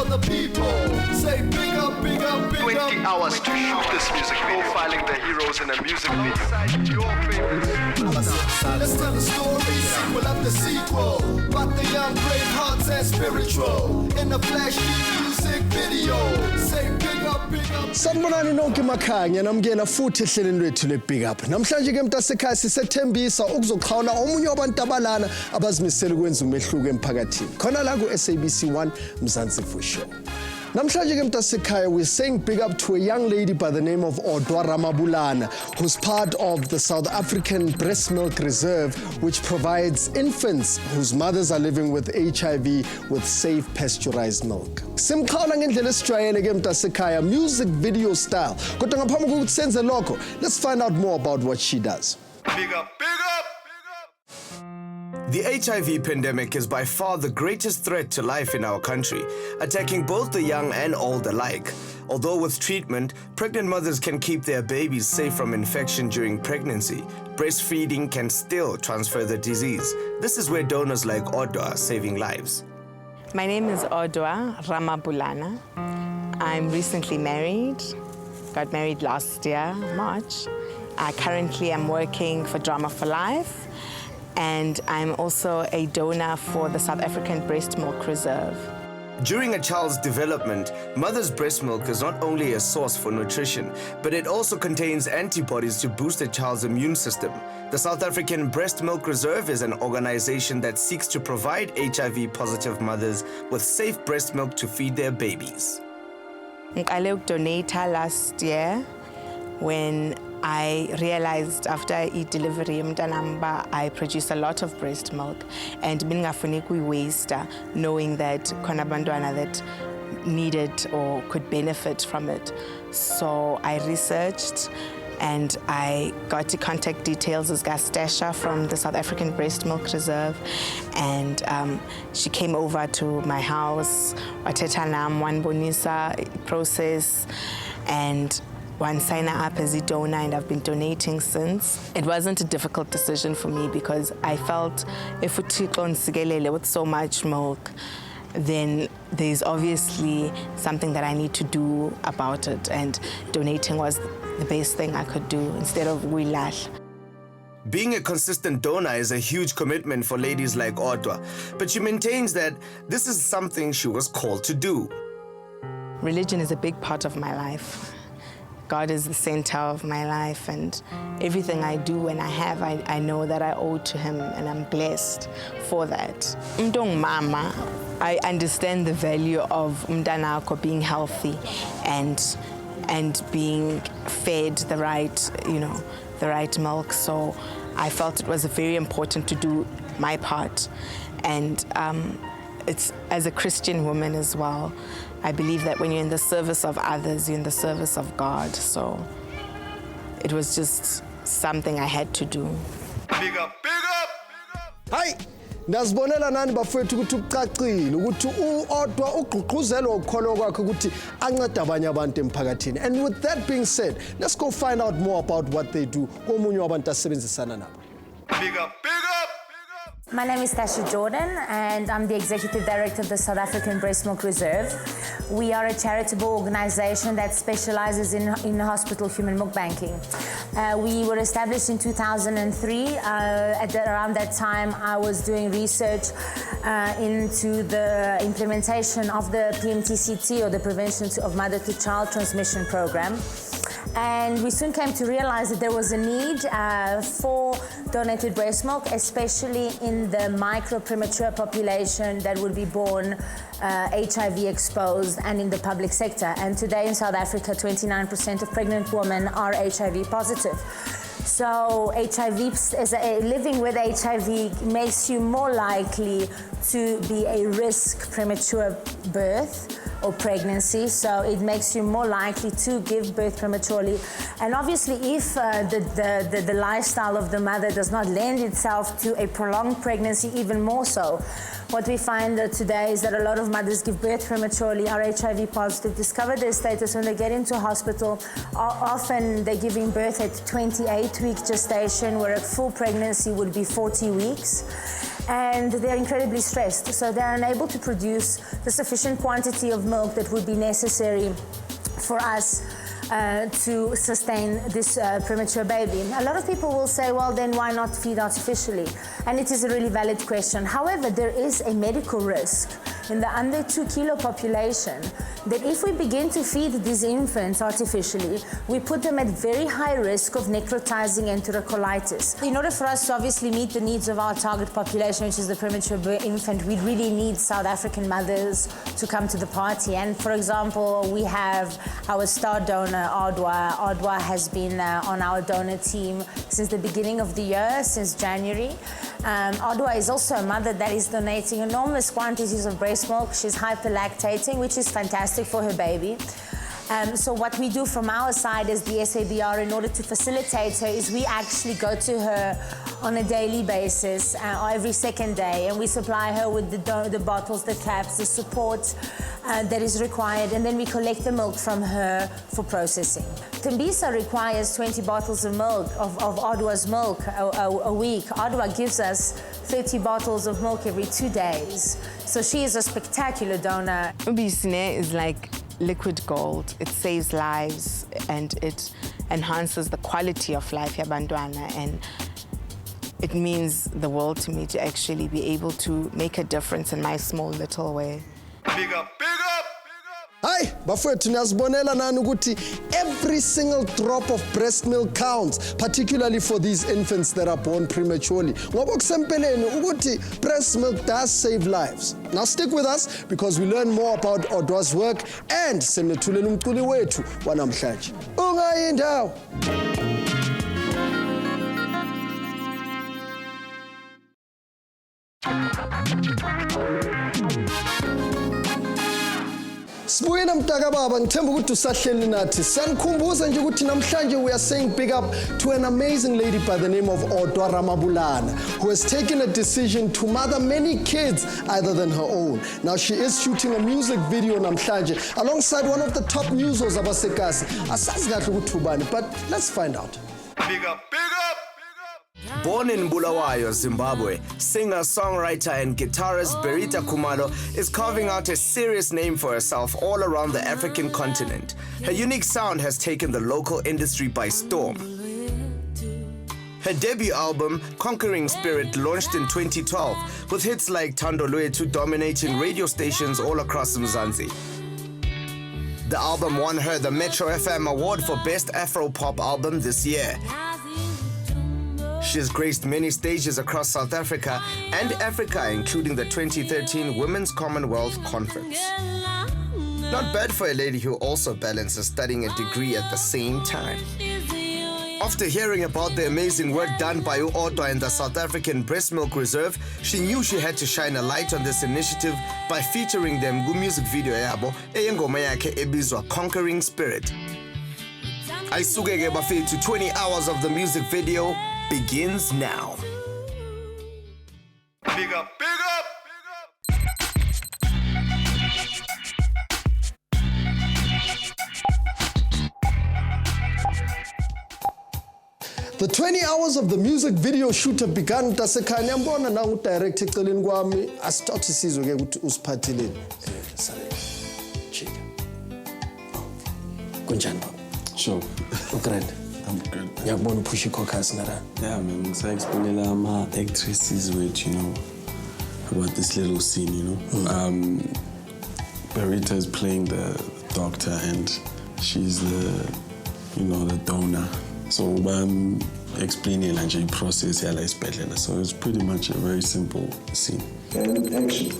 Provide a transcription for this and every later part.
the people. Say big up, big up, big 20 up. hours to shoot this music video, profiling the heroes in a music video. Inside your favorite. Let's tell the story, sequel after sequel. But the young brave hearts and spiritual. In the flash music video. Say big up, big up. Sanibonani nonke makhanya namukela futhi ehlelweni lwethu le big up. Namhlanje ke mntasekhaya sisethembisa ukuzoqhawula omunye wabantu abalana abazimisela ukwenza umehluko emphakathini. Khona la ku SABC1 Mzansi Fo Sho. Namhlanje ke mntasekhaya we're saying big up to a young lady by the name of Odwa Ramabulana, who's part of the South African Breast Milk Reserve, which provides infants whose mothers are living with HIV with safe pasteurized milk. Simkhawula ngendlela esijwayele ke mntasekhaya, music video style. Kodwa ngaphambi kokuthi senze lokho, let's find out more about what she does. Big up, big up. The HIV pandemic is by far the greatest threat to life in our country, attacking both the young and old alike. Although with treatment, pregnant mothers can keep their babies safe from infection during pregnancy, breastfeeding can still transfer the disease. This is where donors like Odwa are saving lives. My name is Odwa Ramabulana. I'm recently married, got married last year, March. Currently I'm working for Drama for Life, and I'm also a donor for the South African Breast Milk Reserve. During a child's development, mother's breast milk is not only a source for nutrition, but it also contains antibodies to boost the child's immune system. The South African Breast Milk Reserve is an organization that seeks to provide HIV-positive mothers with safe breast milk to feed their babies. I donated last year when I realized after I delivery I produce a lot of breast milk, and bingafuni waste, knowing that khona abantwana that needed or could benefit from it. So I researched and I got the contact details of Gastasha from the South African Breast Milk Reserve, and she came over to my house, wathetha nam, wanibonisa process, and one sign up as a donor, and I've been donating since. It wasn't a difficult decision for me because I felt if uThixo with so much milk, then there's obviously something that I need to do about it, and donating was the best thing I could do instead of wilash. Being a consistent donor is a huge commitment for ladies like Odwa, but she maintains that this is something she was called to do. Religion is a big part of my life. God is the center of my life, and everything I do and I have, I know that I owe to Him, and I'm blessed for that. Mama, I understand the value of umntanakho being healthy and being fed the right, the right milk. So I felt it was very important to do my part, and it's as a Christian woman as well. I believe that when you're in the service of others, you're in the service of God. So it was just something I had to do. Big up, big up, big up! Hi! Ndazibonela nani bafowethu ukuthi ucacile ukuthi uOdwa ugqugquzela ukukholo kwakhe ukuthi ancede abanye abantu emphakathini. And with that being said, let's go find out more about what they do komunye wabantu asebenzisana nabo. Big up, big up! My name is Tasha Jordan, and I'm the Executive Director of the South African Breast Milk Reserve. We are a charitable organization that specializes in hospital human milk banking. We were established in 2003. Around that time, I was doing research into the implementation of the PMTCT, or the Prevention of Mother-to-Child Transmission Program. And we soon came to realize that there was a need for donated breast milk, especially in the micro-premature population that would be born HIV exposed and in the public sector. And today in South Africa, 29% of pregnant women are HIV positive. So living with HIV makes you more likely to be a risk premature birth or pregnancy, so it makes you more likely to give birth prematurely. And obviously, if the lifestyle of the mother does not lend itself to a prolonged pregnancy, even more so. What we find today is that a lot of mothers give birth prematurely, are HIV positive, discover their status when they get into hospital. Often they're giving birth at 28-week gestation, where a full pregnancy would be 40 weeks. and they're incredibly stressed. So they're unable to produce the sufficient quantity of milk that would be necessary for us to sustain this premature baby. A lot of people will say, well, then why not feed artificially? And it is a really valid question. However, there is a medical risk in the under 2 kilo population that if we begin to feed these infants artificially, we put them at very high risk of necrotizing enterocolitis. In order for us to obviously meet the needs of our target population, which is the premature infant, we really need South African mothers to come to the party. And for example, we have our star donor, Adwa. Adwa has been on our donor team since the beginning of the year, since January. Adwa is also a mother that is donating enormous quantities of breast milk. She's hyperlactating, which is fantastic for her baby. So what we do from our side as the SABR in order to facilitate her is we actually go to her on a daily basis or every second day, and we supply her with the bottles, the caps, the support that is required, and then we collect the milk from her for processing. Thembisa requires 20 bottles of milk, of Adwa's milk a week. Adwa gives us 30 bottles of milk every 2 days. So she is a spectacular donor. Ubisine is like liquid gold. It saves lives and it enhances the quality of life yabantwana, and it means the world to me to actually be able to make a difference in my small little way. Big up, big up! Hayi bafowethu niyazibonela nani ukuthi every single drop of breast milk counts, particularly for these infants that are born prematurely. Ngoba kusempeleni ukuthi breast milk does save lives. Now stick with us because we learn more about Adwa's work and senethulela umculi wethu wanamhlanje. Ungayi ndawo. Sibuyela mtaka baba, ngithemba ukuthi usahleli nathi. Sanikhumbuza nje ukuthi namhlanje we are saying big up to an amazing lady by the name of Odwa Ramabulana, who has taken a decision to mother many kids other than her own. Now she is shooting a music video namhlanje alongside one of the top musos abasekasi. Asazi kahle ukuthi ubani, but let's find out. Big up, big up! Born in Bulawayo, Zimbabwe, singer, songwriter, and guitarist Berita is carving out a serious name for herself all around the African continent. Her unique sound has taken the local industry by storm. Her debut album, Conquering Spirit, launched in 2012, with hits like Thembalethu dominating radio stations all across Mzansi. The album won her the Metro FM Award for Best Afro-Pop Album this year. She has graced many stages across South Africa and Africa, including the 2013 Women's Commonwealth Conference. Not bad for a lady who also balances studying a degree at the same time. After hearing about the amazing work done by Odwa and the South African Breast Milk Reserve, she knew she had to shine a light on this initiative by featuring them in music video yabo eyengoma yakhe ebizwa Conquering Spirit. Ayisukeke bafethu, 20 hours of the music video begins now. Big up, big up! The 20 hours of the music video shoot have begun. Tasekhanya mbona na udirect eceleni kwami asithathe isizwe ke ukuthi usiphathileni. Chika. Kunjani baba? Sure. Ugrand. I'm good. Ngiyakubona upusha icockers nara. Yeah, man. Ngisayexplainela ama-actresses with, you know, about this little scene, you know. Berita is playing the doctor and she's the, you know, the donor. So I'm explaining the process here, like spelling. So it's pretty much a very simple scene. And action.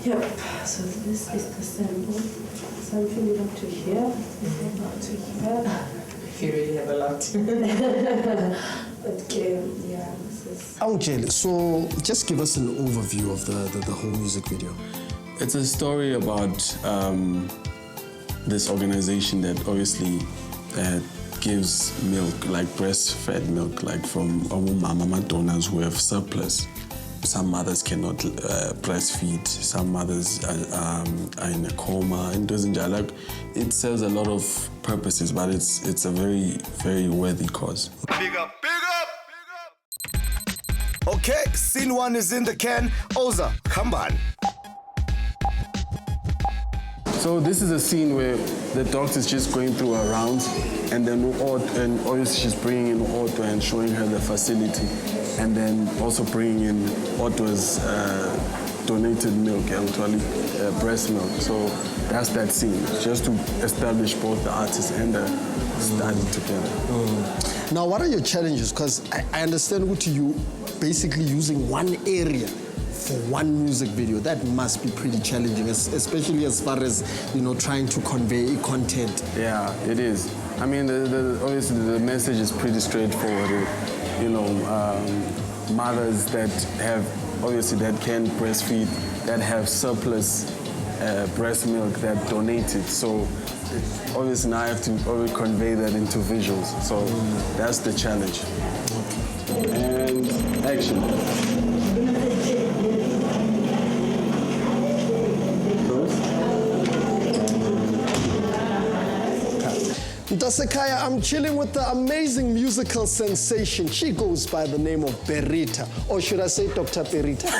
Yep. So this is the sample. Something up to here. Up to here. You really have a lot. Okay, yeah. Angel, so just give us an overview of the whole music video. It's a story about this organization that obviously gives milk, like breastfed milk, like from mama donors who have surplus. Some mothers cannot breastfeed. Some mothers are in a coma and doesn't like. It serves a lot of purposes, but it's a very, very worthy cause. Big up, big up! Okay, scene 1 is in the can. Oza, come on. So this is a scene where the doctor's just going through her rounds, and then and obviously she's bringing in Otto and showing her the facility, and then also bringing in Otto's donated milk, actually breast milk. So that's that scene, just to establish both the artist and the study together. Now, what are your challenges? Because I understand what you basically using one area for one music video. That must be pretty challenging, especially as far as, trying to convey content. Yeah, it is. I mean, obviously the message is pretty straightforward. Mothers that can breastfeed, that have surplus breast milk, that donate it. So obviously now I have to always convey that into visuals. So that's the challenge. And action. Ntasekhaya, I'm chilling with the amazing musical sensation. She goes by the name of Berita, or should I say Dr. Berita?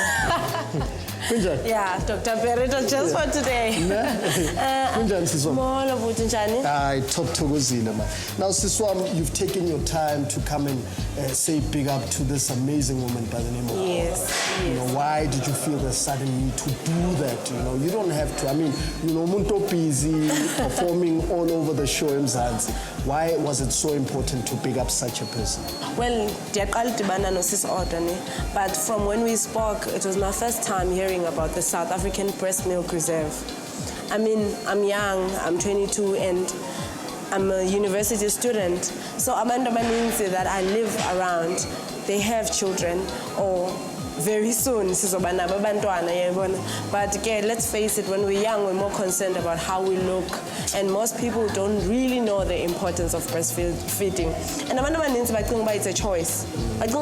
Yeah, Dr. Berita, just for today. Molo buti njani? Hayi, thokozile man. Now Siswam, you've taken your time to come and say big up to this amazing woman by the name of Yes. Why did you feel the sudden need to do that? You don't have to. I mean, umuntu busy performing all over the show in Mzansi. Why was it so important to big up such a person? Well, but from when we spoke, it was my first time hearing about the South African Breast Milk Reserve. I mean, I'm young, I'm 22, and I'm a university student. So Amanda means that I live around, they have children, or very soon, but again, let's face it, when we're young, we're more concerned about how we look, and most people don't really know the importance of breastfeeding. And it's a choice. What's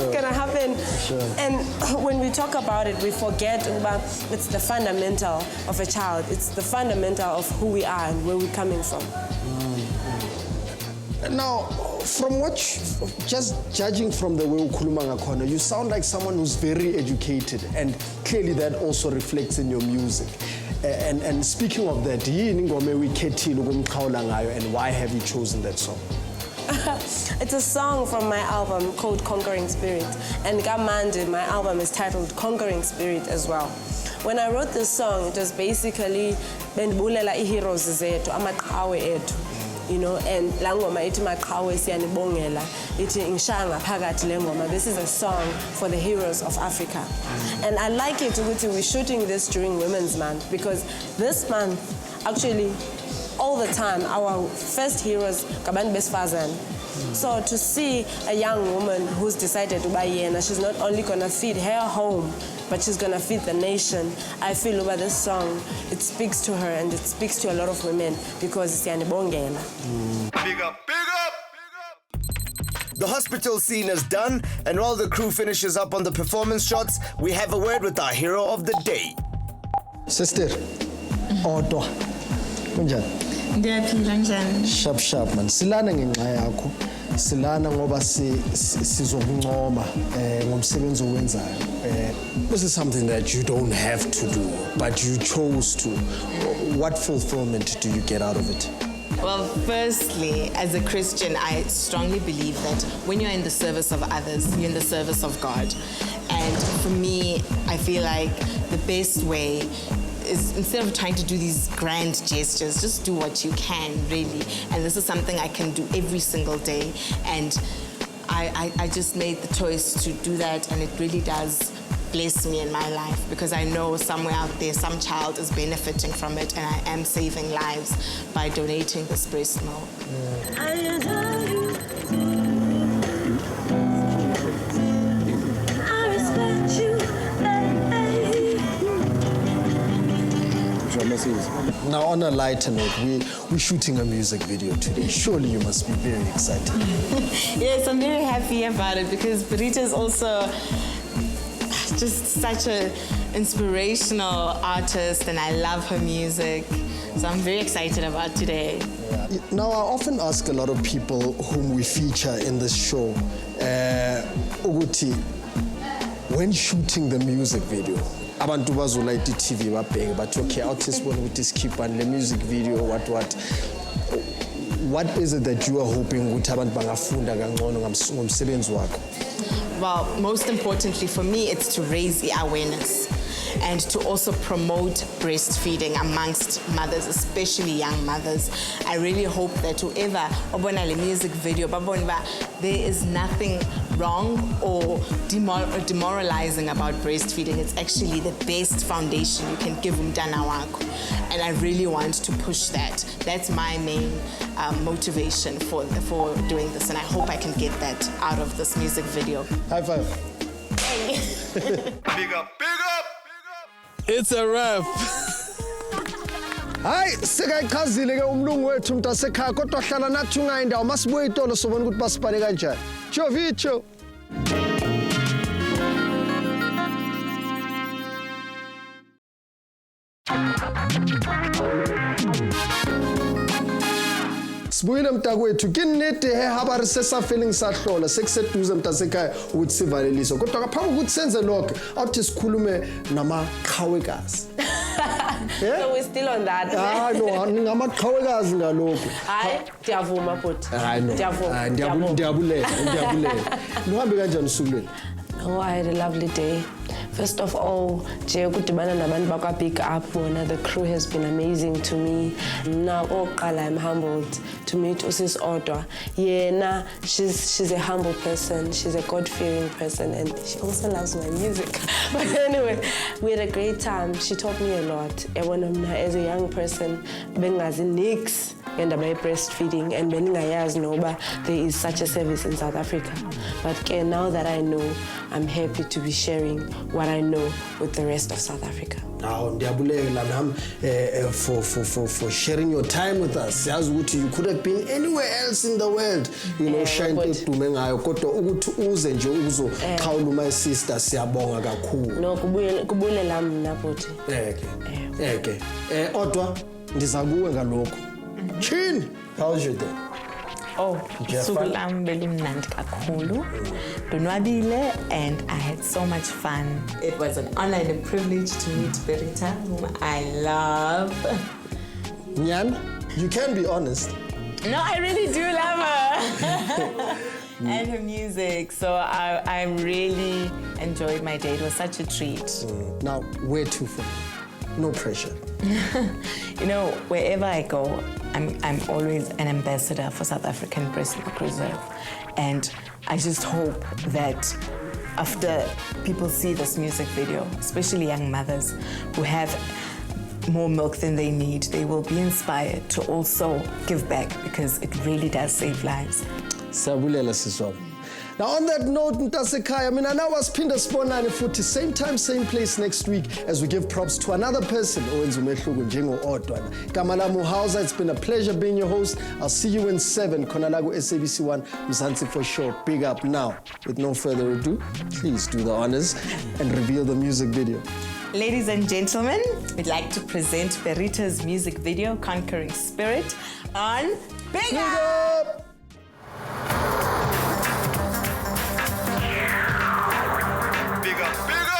gonna happen? Sure. And when we talk about it, we forget about it's the fundamental of a child. It's the fundamental of who we are and where we're coming from. Now, from just judging from the way ukhuluma ngakhona, you sound like someone who's very educated, and clearly that also reflects in your music. And speaking of that, and why have you chosen that song? It's a song from my album called Conquering Spirit, and Gamande, my album is titled Conquering Spirit as well. When I wrote this song, it was basically bendibulela iheroes zethu, amaqhawe ethu. And langoma iti maqhawe siyanibongela iti ngishaya ngaphakathi lengoma. This is a song for the heroes of Africa. And I like it ukuthi we're shooting this during Women's Month, because this month, actually, all the time, our first heroes ngabantu besifazane. So to see a young woman who's decided to buy yena, she's not only gonna feed her home, but she's gonna feed the nation. I feel over this song, it speaks to her and it speaks to a lot of women, because it's yanibongela. Big up, big up! The hospital scene is done, and while the crew finishes up on the performance shots, we have a word with our hero of the day. Sister, Otto. Kunjani? Ndiyaphila njani? Sharp man. Silana ngenxa yakho. Silana ngoba sizokuncoma ngomsebenzi owenzayo. This is something that you don't have to do, but you chose to. What fulfillment do you get out of it? Well, firstly, as a Christian, I strongly believe that when you're in the service of others, you're in the service of God. And for me, I feel like the best way is, instead of trying to do these grand gestures, just do what you can, really. And this is something I can do every single day. And I just made the choice to do that, and it really does bless me in my life, because I know somewhere out there some child is benefiting from it, and I am saving lives by donating this breast milk. Now, on a lighter note, we're shooting a music video today. Surely you must be very excited. Yes, I'm very happy about it, because Berita is also just such an inspirational artist, and I love her music. So I'm very excited about today. Now, I often ask a lot of people whom we feature in this show, Uguti, when shooting the music video, abantu bazolayita TV babheke bathi okay artist one with this keep and the music video what is it that you are hoping ukuthi abantu bangafunda kangcono ngomsebenzi wakho? Well, most importantly for me, it's to raise the awareness and to also promote breastfeeding amongst mothers, especially young mothers. I really hope that whoever obona le music video, there is nothing wrong or demoralizing about breastfeeding. It's actually the best foundation you can give umntana wakho. And I really want to push that. That's my main motivation for doing this, and I hope I can get that out of this music video. High five. Big up, big up! It's a wrap. Hayi sekayichazile ke umlungu wethu mntasekhaya kodwa hlala nathi ungayindawo masibuye itolo sobona ukuthi basibhale kanjani. Jovicho. Sibuyile mntakwethu kinete he habari sesa feeling sahlola sekuseduze mntasekhaya ukuthi sivaleliso kodwa ngaphambi ukuthi senze lokho awuthi sikhulume namaqhawekazi. Yeah? So we're still on that. No, ngamaqhawekazi ngalokho. Hayi, ndiyavuma futhi. Hayi no. Ndiyabulela. Luhambe kanjani usuku lwenu? Oh, I had a lovely day. First of all, Big Up, the crew has been amazing to me. Now, I'm humbled to meet Usis Odwa. Yeah, she's a humble person, she's a God-fearing person, and she also loves my music. But anyway, we had a great time. She taught me a lot. As a young person, nix and about breastfeeding, and there is such a service in South Africa. But now that I know, I'm happy to be sharing what I know with the rest of South Africa. For sharing your time with us. You could have been anywhere else in the world, shine my sister siyabonga kakhulu. No, kubulela mina futhi. Okay. Odwa ndizakuwe ngalokho. Chin, how's your day? Oh, usuku lami belimnandi kakhulu. Donwabile, and I had so much fun. It was an honor and a privilege to meet Berita, whom I love. Nyan, you can be honest. No, I really do love her. And her music. So I really enjoyed my day. It was such a treat. Now, where to from? No pressure. Wherever I go, I'm always an ambassador for South African Breast Milk Reserve. And I just hope that after people see this music video, especially young mothers who have more milk than they need, they will be inspired to also give back, because it really does save lives. Sabulela siswam. Now on that note, Mtasekhaya, mina nawe siphinda sibonane futhi same time, same place next week as we give props to another person owenza umehluko njengo-Odwa. Gama lami Mohau, it's been a pleasure being your host. I'll see you in 7 khona la ku-SABC1 Mzansi Fo Sho. Big up now. With no further ado, please do the honors and reveal the music video. Ladies and gentlemen, we'd like to present Berita's music video, Conquering Spirit, on Big Up! Big up, big up!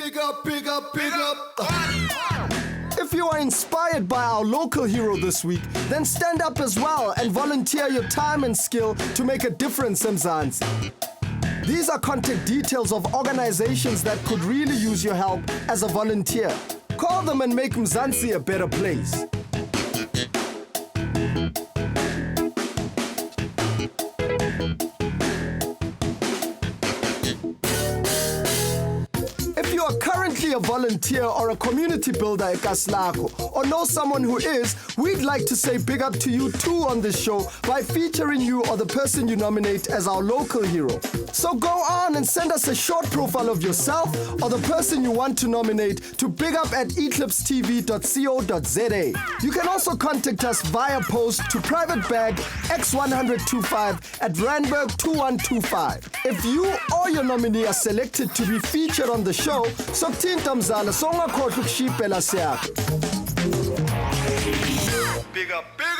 Big up, big up, big up. If you are inspired by our local hero this week, then stand up as well and volunteer your time and skill to make a difference in Mzansi. These are contact details of organizations that could really use your help as a volunteer. Call them and make Mzansi a better place. If you are currently a volunteer or a community builder at Kaslako, or know someone who is, we'd like to say big up to you too on this show by featuring you or the person you nominate as our local hero. So go on and send us a short profile of yourself or the person you want to nominate to bigup@eclipsetv.co.za. You can also contact us via post to private bag X10025 at Randburg 2125. If you or your nominee are selected to be featured on the show, sokuthinta mzala songakhohlwa ukushipela siyakho. Big up, big